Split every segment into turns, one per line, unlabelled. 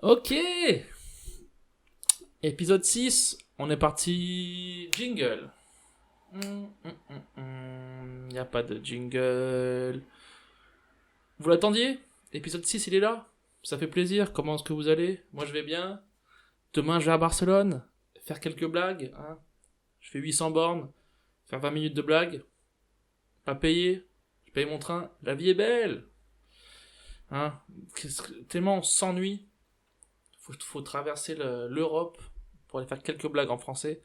Ok. Épisode 6, on est parti. Jingle. Y a pas de jingle. Vous l'attendiez? Épisode 6, il est là. Ça fait plaisir. Comment est-ce que vous allez? Moi, je vais bien. Demain, je vais à Barcelone. Faire quelques blagues. Hein. Je fais 800 bornes. Faire 20 minutes de blagues. Pas payé. Je paye mon train. La vie est belle. Hein. Tellement on s'ennuie. Faut traverser l'Europe pour aller faire quelques blagues en français.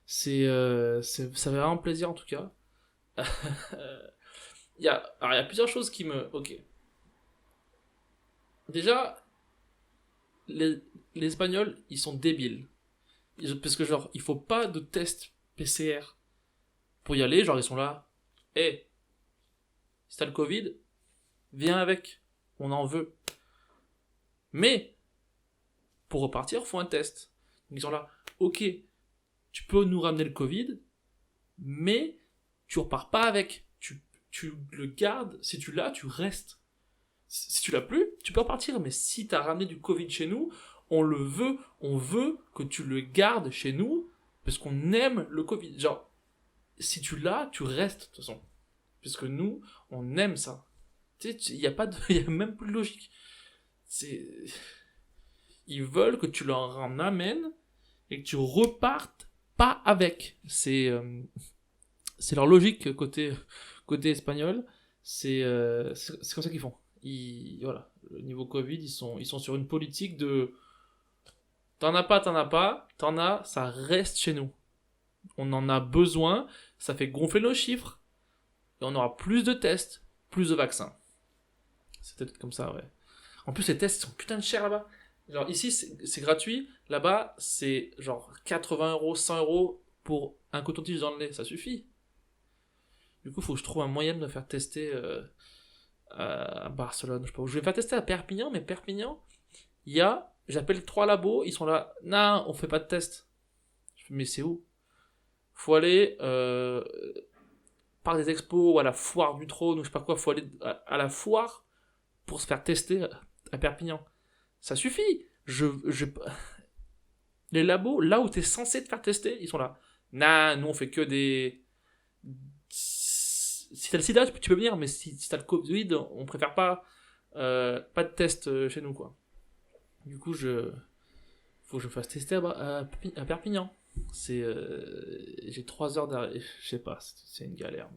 Ça fait vraiment plaisir en tout cas. Il y a plusieurs choses qui me. Ok. Déjà, les, les Espagnols, ils sont débiles. Parce que, genre, il faut pas de test PCR pour y aller. Genre, ils sont là. Eh, si t'as le Covid, viens avec. On en veut. Mais, pour repartir, faut un test. Donc, ils sont là. Ok, tu peux nous ramener le Covid, mais tu repars pas avec. Tu le gardes. Si tu l'as, tu restes. Si tu l'as plus, tu peux repartir. Mais si t'as ramené du Covid chez nous, on veut que tu le gardes chez nous parce qu'on aime le Covid. Genre, si tu l'as, tu restes de toute façon. Parce que nous, on aime ça. Tu sais, il y a pas de, il y a même plus de logique. C'est, ils veulent que tu leur en amènes et que tu repartes pas avec. C'est leur logique côté espagnol. C'est comme ça qu'ils font. Voilà, le niveau Covid, ils sont sur une politique de t'en as pas, t'en as, ça reste chez nous. On en a besoin, ça fait gonfler nos chiffres, et on aura plus de tests, plus de vaccins. C'est peut-être comme ça, ouais. En plus, les tests sont putain de chers là-bas. Genre, ici, c'est gratuit, là-bas, c'est genre 80 €, 100 € pour un coton-tige dans le nez, ça suffit. Du coup, il faut que je trouve un moyen de me faire tester à Barcelone. Je sais pas où. Je vais me faire tester à Perpignan, mais Perpignan, j'appelle 3 labos, ils sont là. Non, on fait pas de test. Je fais, mais c'est où? Faut aller par des expos ou à la foire du trône ou je sais pas quoi. Faut aller à la foire pour se faire tester à Perpignan. Ça suffit. Les labos, là où t'es censé te faire tester, ils sont là. Non, nous on fait que des. Si t'as le sida, tu peux venir, mais si t'as le Covid, on préfère pas de test chez nous, quoi. Du coup, faut que je me fasse tester à Perpignan. J'ai 3 heures derrière. Je sais pas, c'est une galère.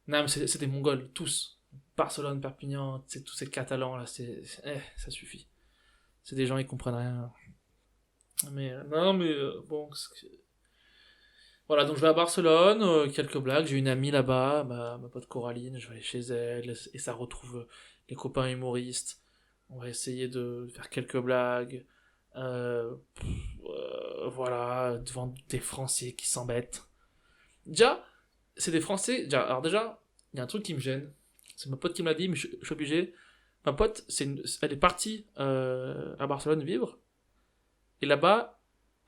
Non, mais c'est des Mongols, tous. Barcelone, Perpignan, tous ces Catalans là, ça suffit. C'est des gens, ils comprennent rien. Mais non, mais bon. Voilà, donc je vais à Barcelone, quelques blagues. J'ai une amie là-bas, ma pote Coraline, je vais aller chez elle, et ça retrouve les copains humoristes. On va essayer de faire quelques blagues. Voilà, devant des Français qui s'embêtent. Déjà, c'est des Français. Alors déjà, il y a un truc qui me gêne. C'est ma pote qui me l'a dit, mais je suis obligé. Ma pote, elle est partie à Barcelone vivre. Et là-bas,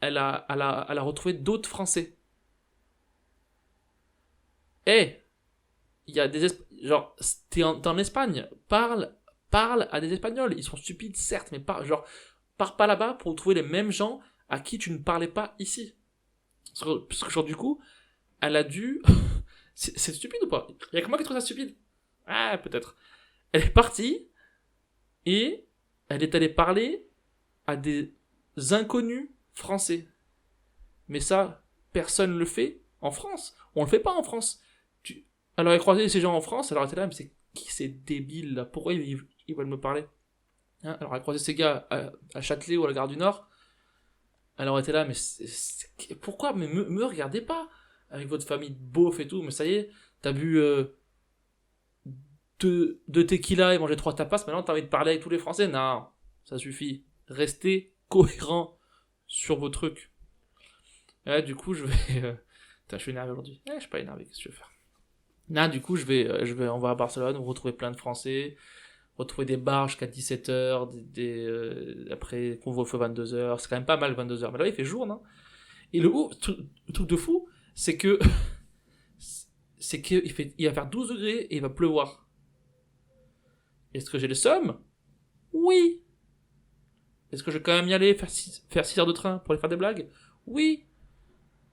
elle a retrouvé d'autres Français. Eh, il y a des genre t'es en Espagne, parle à des Espagnols. Ils sont stupides certes, mais pars pas là-bas pour trouver les mêmes gens à qui tu ne parlais pas ici. Parce que genre du coup, elle a dû. C'est stupide ou pas? Il y a que moi qui trouve ça stupide. Ah, peut-être. Elle est partie et elle est allée parler à des inconnus français. Mais ça, personne le fait en France. On le fait pas en France. Elle aurait croisé ces gens en France, elle aurait été là, mais c'est qui ces débiles là? Pourquoi ils veulent me parler? Hein, elle aurait croisé ces gars à Châtelet ou à la gare du Nord, elle aurait été là, mais pourquoi? Mais me regardez pas avec votre famille de beauf et tout, mais ça y est, t'as bu deux tequila et mangé 3 tapas, maintenant t'as envie de parler avec tous les Français? Non, ça suffit. Restez cohérent sur vos trucs. Et là, du coup, je vais. Putain, je suis énervé aujourd'hui. Je suis pas énervé, qu'est-ce que je vais faire? Là, du coup, on va à Barcelone, on va retrouver plein de Français, retrouver des bars jusqu'à 17h, après couvre-feu 22h, c'est quand même pas mal 22h, mais là il fait jour, non? Et le truc de fou, c'est que il va faire 12 degrés et il va pleuvoir. Est-ce que j'ai le seum? Oui. Est-ce que je vais quand même y aller, faire 6 heures de train pour aller faire des blagues? Oui.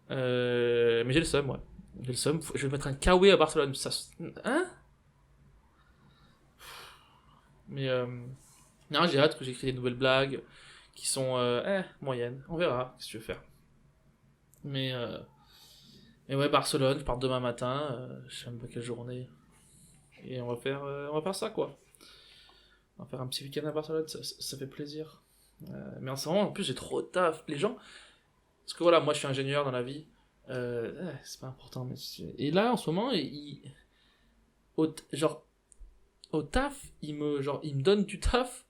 Mais j'ai le seum, ouais. J'ai le seum. Je vais mettre un kawaii à Barcelone. Ça, hein? Mais non, j'ai hâte que j'écris des nouvelles blagues qui sont moyennes. On verra ce que je vais faire. Mais, euh, mais ouais, Barcelone, je pars demain matin. Je sais même pas quelle journée. Et on va faire ça, quoi. On va faire un petit week-end à Barcelone, ça fait plaisir. Mais en ce moment, en plus, j'ai trop de taf. Les gens. Parce que voilà, moi, je suis ingénieur dans la vie. C'est pas important, mais. Et là, en ce moment, genre, au taf, ils me donnent du taf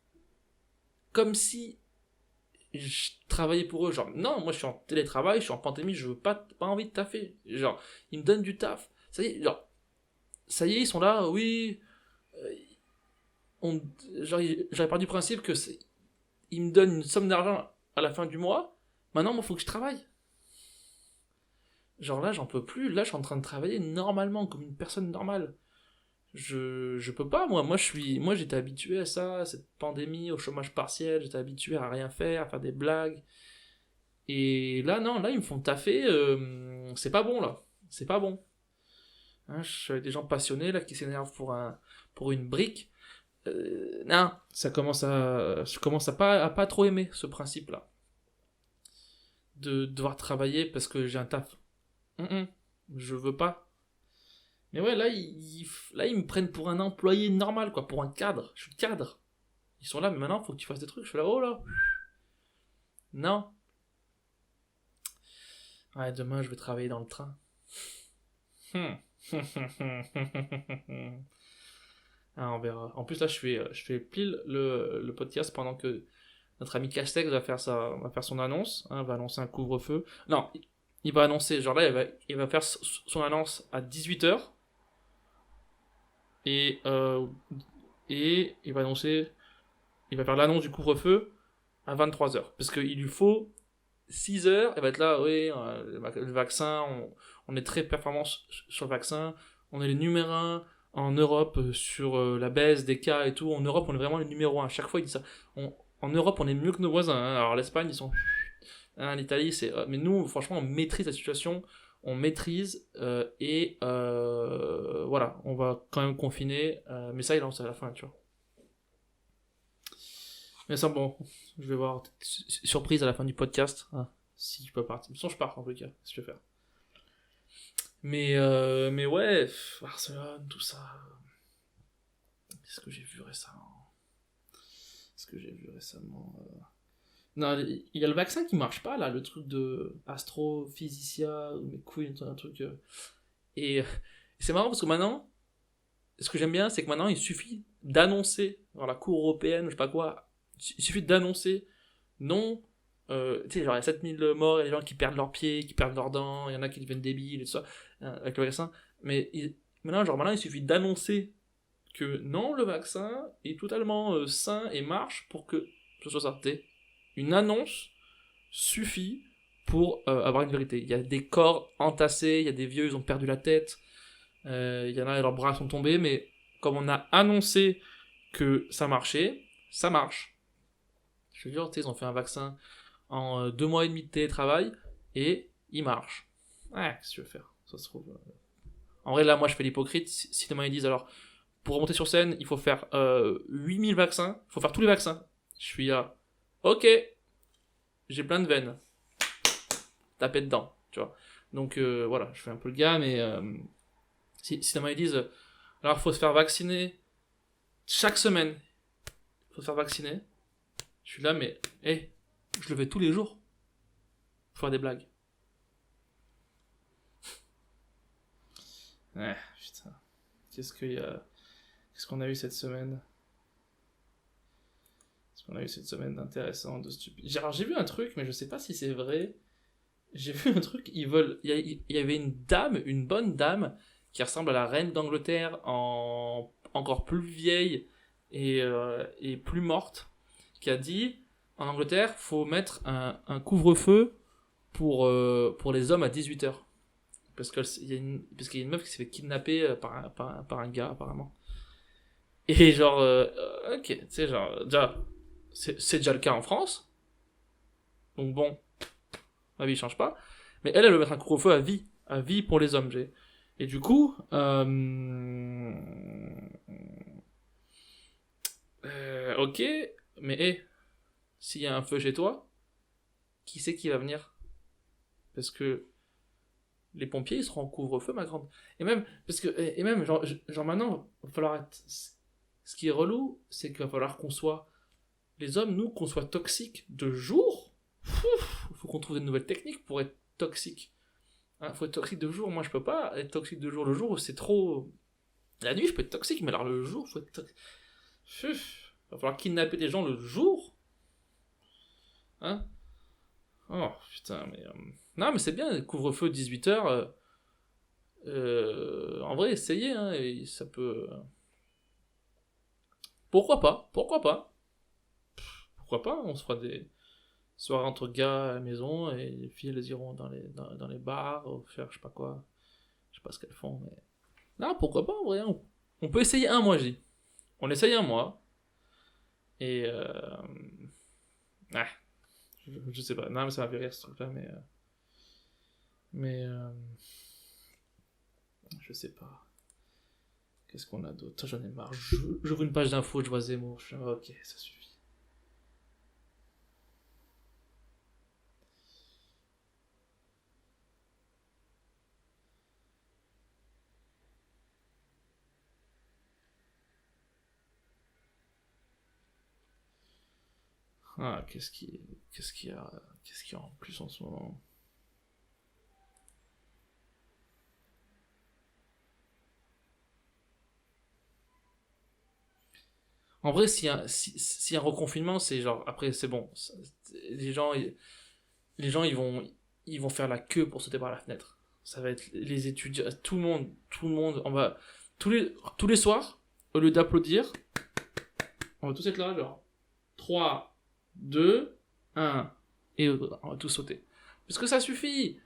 comme si je travaillais pour eux. Genre, non, moi, je suis en télétravail, je suis en pandémie, je veux pas envie de taffer. Genre, ils me donnent du taf. Ça y est, genre, ça y est, ils sont là, oui. euh, genre, j'avais pas du principe que ils me donnent une somme d'argent à la fin du mois. Maintenant, moi, faut que je travaille. Genre là, j'en peux plus. Là, je suis en train de travailler normalement, comme une personne normale. Je peux pas, moi. Moi, j'étais habitué à ça, à cette pandémie, au chômage partiel. J'étais habitué à rien faire, à faire des blagues. Et là, non, là, ils me font taffer. C'est pas bon, là. C'est pas bon. Hein, je suis avec des gens passionnés, là, qui s'énervent pour une brique. Non, je commence à pas trop aimer ce principe-là. De devoir travailler parce que j'ai un taf. Je veux pas. Mais ouais, là, ils me prennent pour un employé normal, quoi, pour un cadre. Je suis cadre. Ils sont là, mais maintenant, faut que tu fasses des trucs. Je suis là, oh là. Non. Ouais, demain, je vais travailler dans le train. Ah, on verra. En plus, là, je fais pile le podcast pendant que notre ami Castex va faire son annonce. Hein, va annoncer un couvre-feu. Non, il va annoncer, genre là, il va faire son annonce à 18h. Et, il va annoncer, il va faire l'annonce du couvre-feu à 23h. Parce qu'il lui faut 6 heures. Il va être là, oui, le vaccin, on est très performant sur le vaccin. On est les numéro 1 en Europe sur la baisse des cas et tout. En Europe, on est vraiment les numéro 1. À chaque fois, il dit ça. En Europe, on est mieux que nos voisins. Hein. Alors l'Espagne, ils sont. Hein, l'Italie, c'est. Mais nous, franchement, on maîtrise la situation. On maîtrise voilà, on va quand même confiner. Mais ça, il lance à la fin, tu vois. Mais ça, bon, je vais voir. Surprise à la fin du podcast. Hein, si je peux partir. De toute façon, je pars en tout cas. Ce que je vais faire. Mais ouais, Barcelone, tout ça. Qu'est-ce que j'ai vu récemment? Qu'est-ce que j'ai vu récemment Non, il y a le vaccin qui marche pas là, le truc de Astrophysicia, ou mes couilles, un truc. Et c'est marrant parce que maintenant, ce que j'aime bien, c'est que maintenant il suffit d'annoncer, dans la Cour européenne, je sais pas quoi, il suffit d'annoncer, non, tu sais, genre il y a 7000 morts, il y a des gens qui perdent leurs pieds, qui perdent leurs dents, il y en a qui deviennent débiles et tout ça, avec le vaccin, mais maintenant il suffit d'annoncer que non, le vaccin est totalement sain et marche pour que ce soit ça. Une annonce suffit pour avoir une vérité. Il y a des corps entassés, il y a des vieux, ils ont perdu la tête, il y en a, leurs bras sont tombés, mais comme on a annoncé que ça marchait, ça marche. Je te jure, ils ont fait un vaccin en 2 mois et demi de télétravail et il marche. Ouais, qu'est-ce que tu veux faire? Ça se trouve. En vrai, là, moi, je fais l'hypocrite. Si demain ils disent alors, pour remonter sur scène, il faut faire 8000 vaccins, il faut faire tous les vaccins. Je suis là, ok, j'ai plein de veines. Taper dedans, tu vois. Donc voilà, je fais un peu le gars, mais si demain ils disent, alors il faut se faire vacciner chaque semaine, il faut se faire vacciner, je suis là, mais je le fais tous les jours pour faire des blagues. Ouais, putain. Qu'est-ce qu'on a eu cette semaine? Qu'est-ce qu'on a eu cette semaine d'intéressant, de stupide? Alors j'ai vu un truc, mais je sais pas si c'est vrai. J'ai vu un truc, il y avait une bonne dame, qui ressemble à la reine d'Angleterre, encore plus vieille et plus morte, qui a dit, en Angleterre, faut mettre un couvre-feu pour les hommes à 18h. Parce qu'il y a une meuf qui s'est fait kidnapper par un gars, apparemment. Et genre, ok, tu sais, genre, déjà, C'est déjà le cas en France. Donc bon, ma vie change pas. Mais elle veut mettre un couvre-feu à vie pour les hommes. Et du coup, ok, mais s'il y a un feu chez toi, qui c'est qui va venir? Parce que les pompiers, ils seront en couvre-feu, ma grande. Et même, genre maintenant, il va falloir être... Ce qui est relou, c'est qu'il va falloir qu'on soit... Les hommes, nous, qu'on soit toxiques de jour. Il faut qu'on trouve des nouvelles techniques pour être toxiques. Hein, faut être toxique de jour, moi je peux pas être toxique de jour. Le jour, c'est trop... La nuit, je peux être toxique, mais alors le jour, faut être toxique. Il va falloir kidnapper des gens le jour. Hein? Oh, putain, mais... Non, mais c'est bien, couvre-feu 18h. En vrai, essayez, hein, et ça peut... Pourquoi pas? Pourquoi pas? Pourquoi pas? On se fera des soirées entre gars à la maison, et les filles, elles iront dans les bars, ou faire je sais pas quoi. Je sais pas ce qu'elles font, mais... Non, pourquoi pas, en vrai, hein. On peut essayer un mois, je dis. On essaye un mois, et... Ah, je sais pas. Non, mais ça m'a fait rire, ce truc-là, mais... Mais... Je sais pas. Qu'est-ce qu'on a d'autre? J'en ai marre. J'ouvre une page d'infos, je vois Zemmour. Je suis ok, ça suffit. Ah, qu'est-ce qu'il y a, qu'est-ce qu'il y a en plus en ce moment? En vrai, s'il y a un reconfinement, c'est genre, après, c'est bon. Les gens, les gens, ils vont faire la queue pour sauter par la fenêtre. Ça va être les étudiants, tout le monde, tous les soirs, au lieu d'applaudir, on va tous être là, genre, 3, 2, 1, et on va tous sauter. Parce que ça suffit.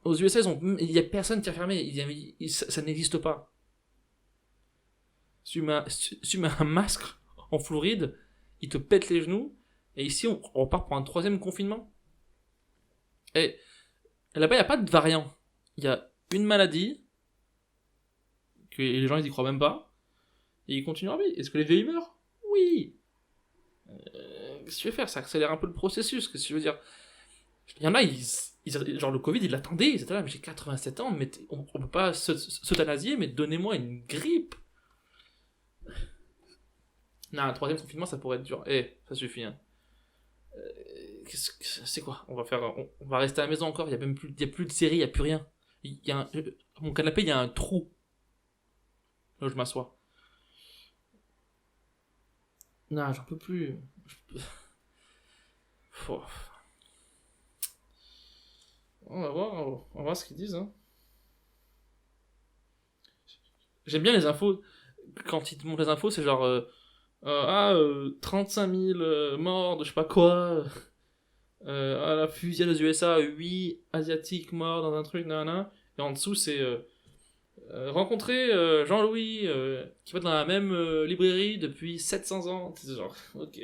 Aux USA, il y a personne qui a fermé, ça n'existe pas. Si tu mets un masque en Floride, il te pète les genoux, et ici, on repart pour un troisième confinement. Et là-bas, il n'y a pas de variant. Il y a une maladie, que les gens ils y croient même pas, et ils continuent leur vie. Est-ce que les vieilles meurent? Oui. Qu'est-ce que tu veux faire? Ça accélère un peu le processus. Qu'est-ce que tu veux dire? Il y en a, genre le Covid, ils l'attendaient, ils étaient là, mais j'ai 87 ans, mais on peut pas s'euthanasier, mais donnez-moi une grippe. Non, un troisième confinement, ça pourrait être dur. Ça suffit, hein. C'est quoi? On va rester à la maison encore. Il y a même plus, il y a plus de série, il y a plus rien. Mon canapé, il y a un trou. Là où je m'assois. Non, j'en peux plus. Faut- on va voir ce qu'ils disent. Hein. J'aime bien les infos. Quand ils te montrent les infos, c'est genre 35 000 morts de je sais pas quoi. À la fusillade aux USA, 8 asiatiques morts dans un truc, nanana. Et en dessous, c'est rencontrer Jean-Louis qui va dans la même librairie depuis 700 ans. C'est genre, ok.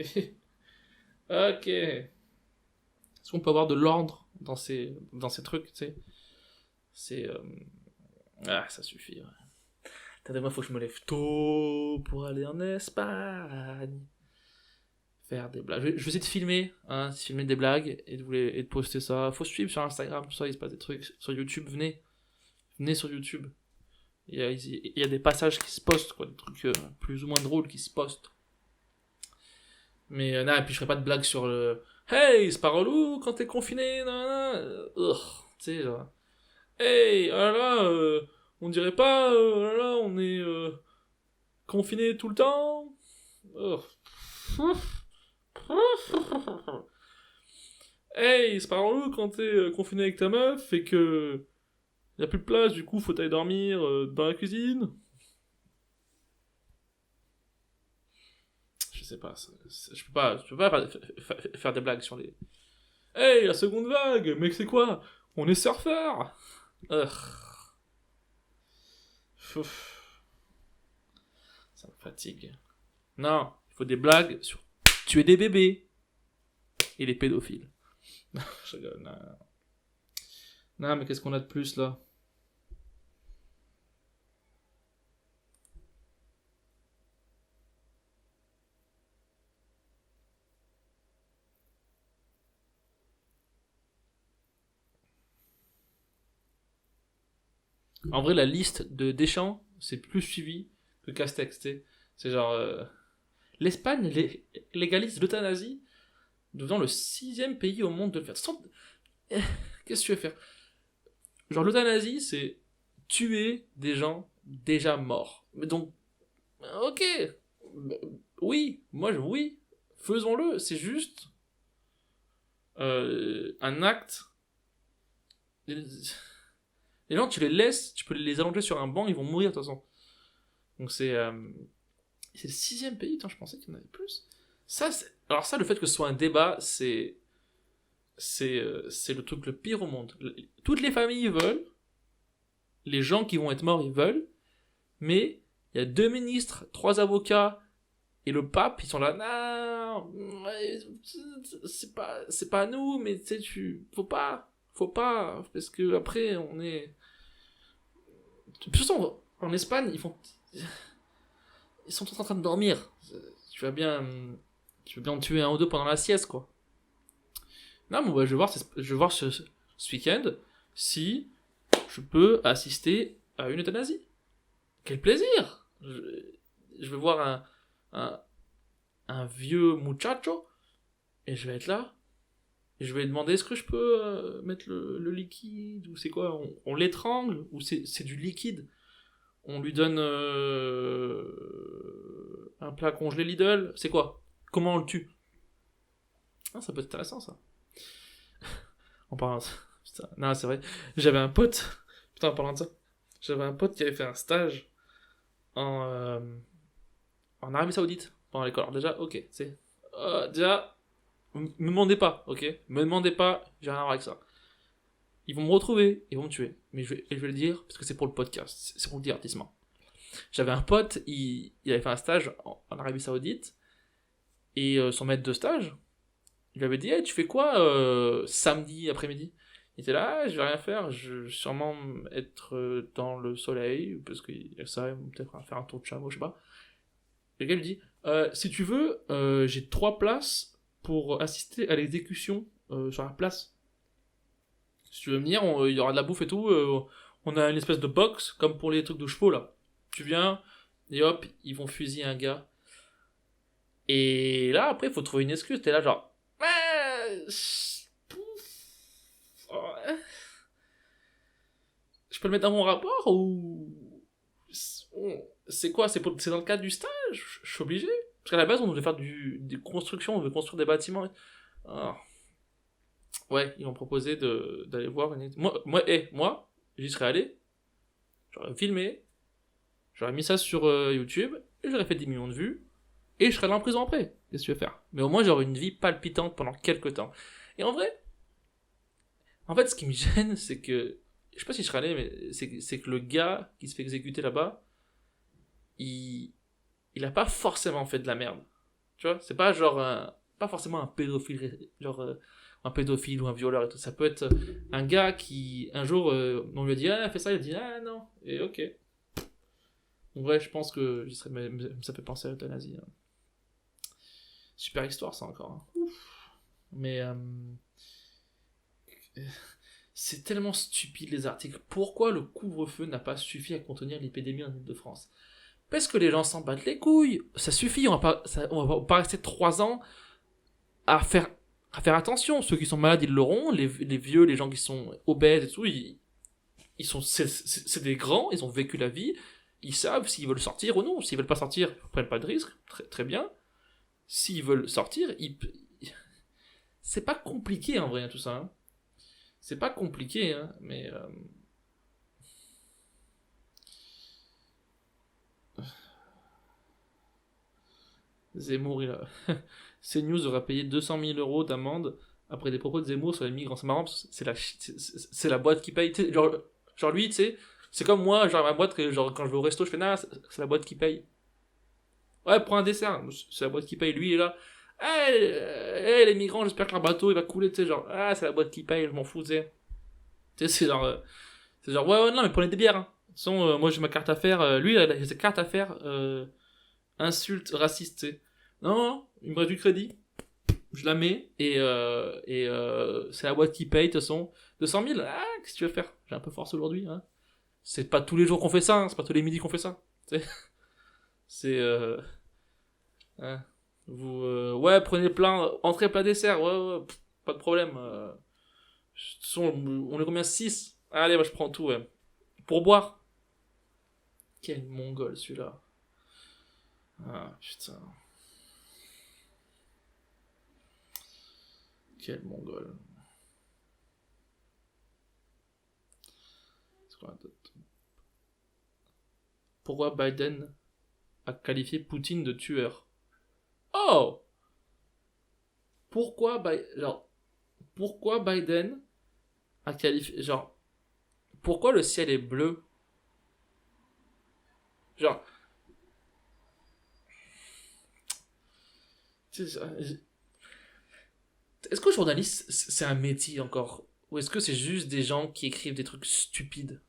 Ok. Est-ce qu'on peut avoir de l'ordre dans ces trucs, tu sais? C'est. Ah, ça suffit. Ouais. T'as moi, faut que je me lève tôt pour aller en Espagne. Faire des blagues. Je vais essayer de filmer, hein, de filmer des blagues et de poster ça. Faut suivre sur Instagram, tout ça, il se passe des trucs. Sur YouTube, venez. Venez sur YouTube. Il y a des passages qui se postent, quoi, des trucs plus ou moins drôles qui se postent. Mais non, et puis je ferai pas de blagues sur le Hey, c'est pas relou quand t'es confiné, nanana. Tu sais, genre. Hey, oh là là, on dirait pas, oh là là, on est confiné tout le temps. Ugh. Hey, c'est pas relou quand t'es confiné avec ta meuf et que y a plus de place, du coup faut aller dormir dans la cuisine. Je sais pas, je peux pas faire des blagues sur les. Hey, la seconde vague, mais c'est quoi? On est surfeur. Ugh. Ça me fatigue. Non, il faut des blagues sur tuer des bébés et les pédophiles. Je rigole, non. Non, mais qu'est-ce qu'on a de plus là? En vrai, la liste de Deschamps, c'est plus suivi que Castex, tu sais. C'est genre... L'Espagne légalise l'euthanasie, devenant le 6e pays au monde de le faire. Qu'est-ce que tu veux faire? Genre, l'euthanasie, c'est tuer des gens déjà morts. Mais donc, ok. Oui, oui. Faisons-le. C'est juste un acte. Les gens, tu les laisses, tu peux les allonger sur un banc, ils vont mourir de toute façon. Donc c'est le 6e pays, je pensais qu'il y en avait plus. Alors ça, le fait que ce soit un débat, c'est le truc le pire au monde. Toutes les familles veulent, les gens qui vont être morts, ils veulent, mais il y a 2 ministres, 3 avocats et le pape, ils sont là, non, c'est pas à nous, mais tu sais, faut pas, parce que après on est. De toute façon, en Espagne, ils sont tous en train de dormir. Tu vas bien en tuer un ou deux pendant la sieste, quoi. Non, mais ouais, je vais voir ce week-end si je peux assister à une euthanasie. Quel plaisir! Je vais voir un vieux muchacho et je vais être là. Et je vais lui demander est-ce que je peux mettre le liquide ou c'est quoi? On l'étrangle ou c'est du liquide? On lui donne un plat congelé Lidl? C'est quoi? Comment on le tue? Ah, ça peut être intéressant ça. En parlant de ça. Putain, non, c'est vrai. J'avais un pote. Putain, en parlant de ça. J'avais un pote qui avait fait un stage en, en Arabie Saoudite pendant l'école. Alors déjà, ok, c'est. Déjà, me demandez pas, ok? Me demandez pas, j'ai rien à voir avec ça. Ils vont me retrouver, ils vont me tuer. Mais je vais le dire parce que c'est pour le podcast, c'est pour le divertissement. J'avais un pote, il avait fait un stage en Arabie Saoudite et son maître de stage, il lui avait dit hey, tu fais quoi samedi après-midi? Il était là, je vais rien faire, je vais sûrement être dans le soleil parce que ça va peut-être faire un tour de chameau, je sais pas. Et le gars lui dit si tu veux, j'ai 3 places pour assister à l'exécution sur la place. Si tu veux venir, il y aura de la bouffe et tout. On a une espèce de box, comme pour les trucs de chevaux, là. Tu viens, et hop, ils vont fusiller un gars. Et là, après, il faut trouver une excuse. T'es là, genre... Je peux le mettre dans mon rapport ou... C'est quoi? C'est dans le cadre du stage? Je suis obligé? Parce qu'à la base, on devait faire des constructions, on devait construire des bâtiments. Ah. Ouais, ils m'ont proposé d'aller voir une... Moi, j'y serais allé, j'aurais filmé, j'aurais mis ça sur YouTube, et j'aurais fait 10 millions de vues, et je serais allé en prison après. Qu'est-ce que tu veux faire? Mais au moins, j'aurais une vie palpitante pendant quelques temps. Et en fait, ce qui me gêne, c'est que... Je sais pas si je serais allé, mais c'est que le gars qui se fait exécuter là-bas, il a pas forcément fait de la merde. Tu vois? C'est pas genre pas forcément un pédophile, genre... un pédophile ou un violeur et tout. Ça peut être un gars qui, un jour, on lui a dit, ah, fais ça, il a dit, ah, non, et ok. Donc, ouais, je pense que ça fait penser à l'euthanasie. Hein. Super histoire, ça, encore. Hein. Mais, c'est tellement stupide, les articles. Pourquoi le couvre-feu n'a pas suffi à contenir l'épidémie en Ile-de-France? Parce que les gens s'en battent les couilles. Ça suffit, on va pas rester 3 ans à faire attention, ceux qui sont malades ils l'auront, les vieux, les gens qui sont obèses et tout, c'est des grands, ils ont vécu la vie, ils savent s'ils veulent sortir ou non, s'ils veulent pas sortir, ils prennent pas de risque, très, très bien, s'ils veulent sortir, c'est pas compliqué en vrai hein, tout ça, hein. C'est pas compliqué, hein, mais... Zemmour, il a... CNews aura payé 200 000 € d'amende après des propos de Zemmour sur les migrants. C'est marrant parce que c'est la boîte qui paye. Genre lui, tu sais, c'est comme moi, genre ma boîte, que, genre quand je vais au resto, je fais, nah, c'est la boîte qui paye. Ouais, prends un dessert, c'est la boîte qui paye. Lui, il est là, Les migrants, j'espère que leur bateau il va couler, tu sais, genre, c'est la boîte qui paye, je m'en fous, tu sais. Tu sais, c'est genre, ouais, non, mais prenez des bières, hein. De toute façon, moi j'ai ma carte à faire, lui, il a sa carte à faire, insulte raciste, tu sais. Non, il me reste du crédit, je la mets, et c'est la boîte qui paye, de toute façon. 200 000, qu'est-ce que tu veux faire? J'ai un peu force aujourd'hui, hein. C'est pas tous les jours qu'on fait ça, hein. C'est pas tous les midis qu'on fait ça. Tu sais. C'est, hein. Ouais, prenez plein, entrée, plat, dessert, ouais, pas de problème. De toute façon, on est combien? 6. Allez, moi je prends tout, ouais. Pour boire. Quel mongol celui-là. Ah, putain. Quel mongol. C'est quoi d'autre? Pourquoi Biden a qualifié Poutine de tueur? Oh! Pourquoi Biden a qualifié. Genre, pourquoi le ciel est bleu? Genre. Est-ce que journaliste, c'est un métier encore? Ou est-ce que c'est juste des gens qui écrivent des trucs stupides?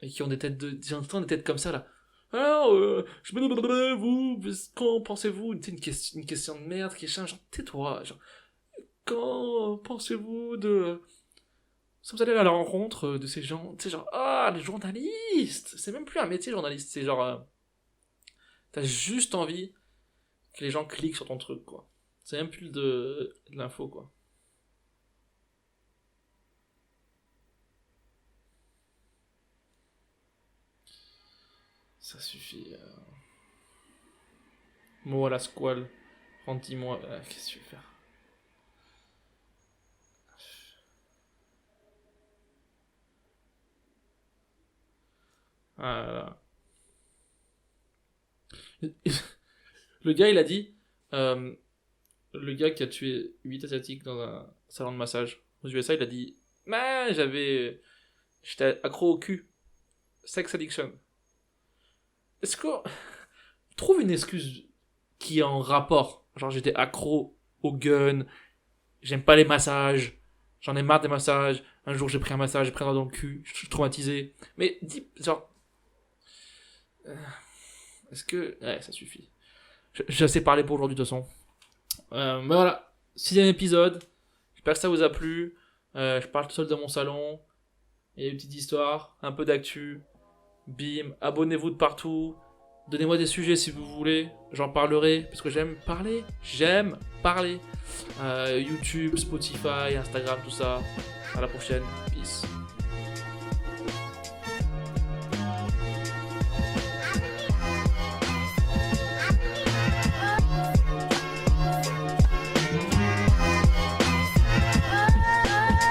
Et qui ont des têtes des têtes comme ça, là. Alors, je me vous, qu'en pensez-vous? Une question de merde qui est genre, tais-toi. Genre, quand pensez-vous de. Si vous allez à la rencontre de ces gens, tu sais, genre, les journalistes! C'est même plus un métier, journaliste. C'est genre. T'as juste envie que les gens cliquent sur ton truc, quoi. C'est même plus de l'info, quoi. Ça suffit. Mot à la squale. Rendis-moi. Qu'est-ce que tu veux faire? Ah là là. Le gars, il a dit. Le gars qui a tué 8 Asiatiques dans un salon de massage aux USA, il a dit. J'étais accro au cul. Sex addiction. Est-ce qu'on trouve une excuse qui est en rapport? Genre, j'étais accro au gun, j'aime pas les massages, j'en ai marre des massages, un jour j'ai pris un massage, j'ai pris un doigt dans le cul, je suis traumatisé. Mais dis, genre. Est-ce que. Ouais, ça suffit. J'ai assez parlé pour aujourd'hui de toute façon. Mais voilà, 6ème épisode. J'espère que ça vous a plu. Je parle tout seul dans mon salon. Il y a une petite histoire, un peu d'actu. Bim, abonnez-vous de partout. Donnez-moi des sujets si vous voulez. J'en parlerai parce que j'aime parler. YouTube, Spotify, Instagram, tout ça. À la prochaine. Peace.